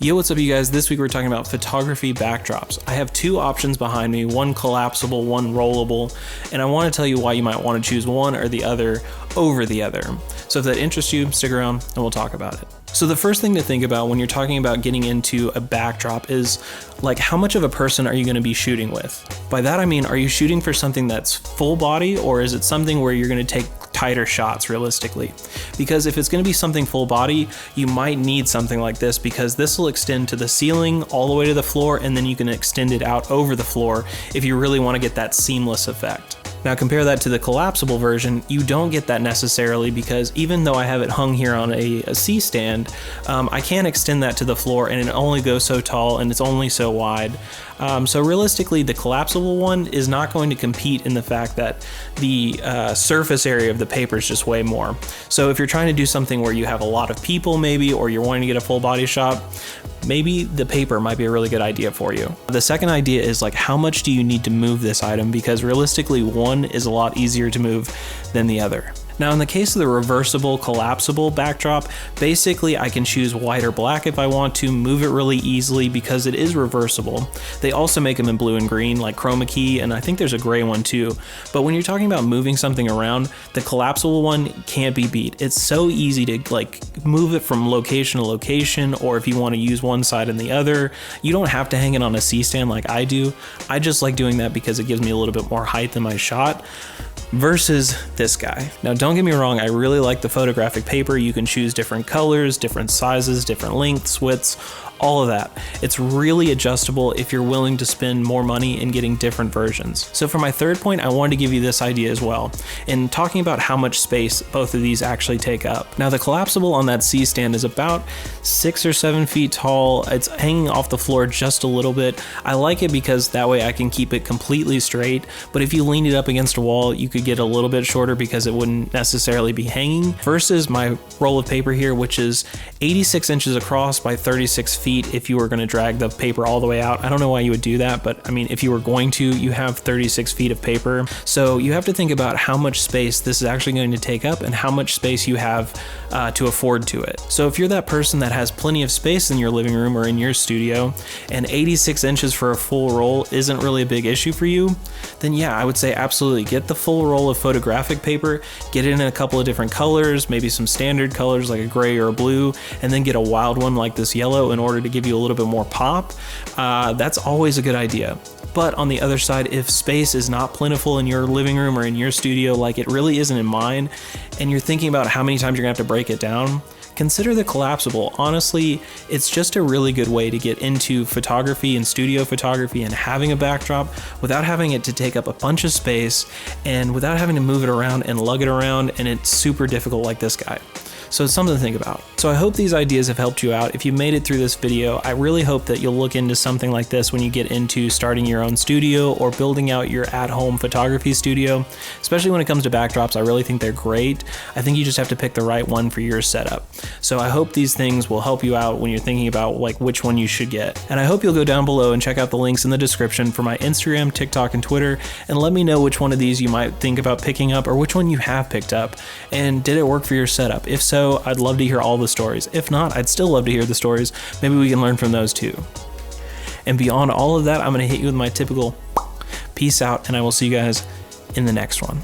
Yo, what's up you guys? This week we're talking about photography backdrops. I have two options behind me, one collapsible, one rollable, and I want to tell you why you might want to choose one or the other over the other. So if that interests you, stick around and we'll talk about it. So the first thing to think about when you're talking about getting into a backdrop is like, how much of a person are you going to be shooting with? By that I mean, are you shooting for something that's full body, or is it something where you're going to take tighter shots realistically? Because if it's going to be something full body, you might need something like this, because this will extend to the ceiling all the way to the floor, and then you can extend it out over the floor if you really want to get that seamless effect. Now compare that to the collapsible version. You don't get that necessarily, because even though I have it hung here on a C-stand, I can't extend that to the floor, and it only goes so tall and it's only so wide. So realistically, the collapsible one is not going to compete in the fact that the surface area of the paper is just way more. So if you're trying to do something where you have a lot of people maybe, or you're wanting to get a full body shot, maybe the paper might be a really good idea for you. The second idea is like, how much do you need to move this item? Because realistically, one is a lot easier to move than the other. Now in the case of the reversible collapsible backdrop, basically I can choose white or black if I want to, move it really easily because it is reversible. They also make them in blue and green like chroma key, and I think there's a gray one too. But when you're talking about moving something around, the collapsible one can't be beat. It's so easy to like move it from location to location, or if you want to use one side and the other, you don't have to hang it on a C-stand like I do. I just like doing that because it gives me a little bit more height in my shot. Versus this guy. Now don't get me wrong, I really like the photographic paper. You can choose different colors, different sizes, different lengths, widths, all of that. It's really adjustable if you're willing to spend more money in getting different versions. So for my third point, I wanted to give you this idea as well, in talking about how much space both of these actually take up. Now the collapsible on that C-stand is about 6 or 7 feet tall. It's hanging off the floor just a little bit. I like it because that way I can keep it completely straight, but if you lean it up against a wall, you could get a little bit shorter because it wouldn't necessarily be hanging. Versus my roll of paper here, which is 86 inches across by 36 feet if you were going to drag the paper all the way out. I don't know why you would do that, but I mean, if you were going to, you have 36 feet of paper. So you have to think about how much space this is actually going to take up and how much space you have to afford to it. So if you're that person that has plenty of space in your living room or in your studio, and 86 inches for a full roll isn't really a big issue for you, then yeah, I would say absolutely get the full roll of photographic paper, get it in a couple of different colors, maybe some standard colors like a gray or a blue, and then get a wild one like this yellow in order to give you a little bit more pop. That's always a good idea. But on the other side, if space is not plentiful in your living room or in your studio like it really isn't in mine, and you're thinking about how many times you're gonna have to break it down, consider the collapsible. Honestly, it's just a really good way to get into photography and studio photography and having a backdrop without having it to take up a bunch of space and without having to move it around and lug it around, and it's super difficult like this guy. So it's something to think about. So I hope these ideas have helped you out. If you made it through this video, I really hope that you'll look into something like this when you get into starting your own studio or building out your at-home photography studio. Especially when it comes to backdrops, I really think they're great. I think you just have to pick the right one for your setup. So I hope these things will help you out when you're thinking about like which one you should get. And I hope you'll go down below and check out the links in the description for my Instagram, TikTok, and Twitter, and let me know which one of these you might think about picking up or which one you have picked up, and did it work for your setup? If so, I'd love to hear all the stories. If not, I'd still love to hear the stories. Maybe we can learn from those too. And beyond all of that, I'm going to hit you with my typical peace out, and I will see you guys in the next one.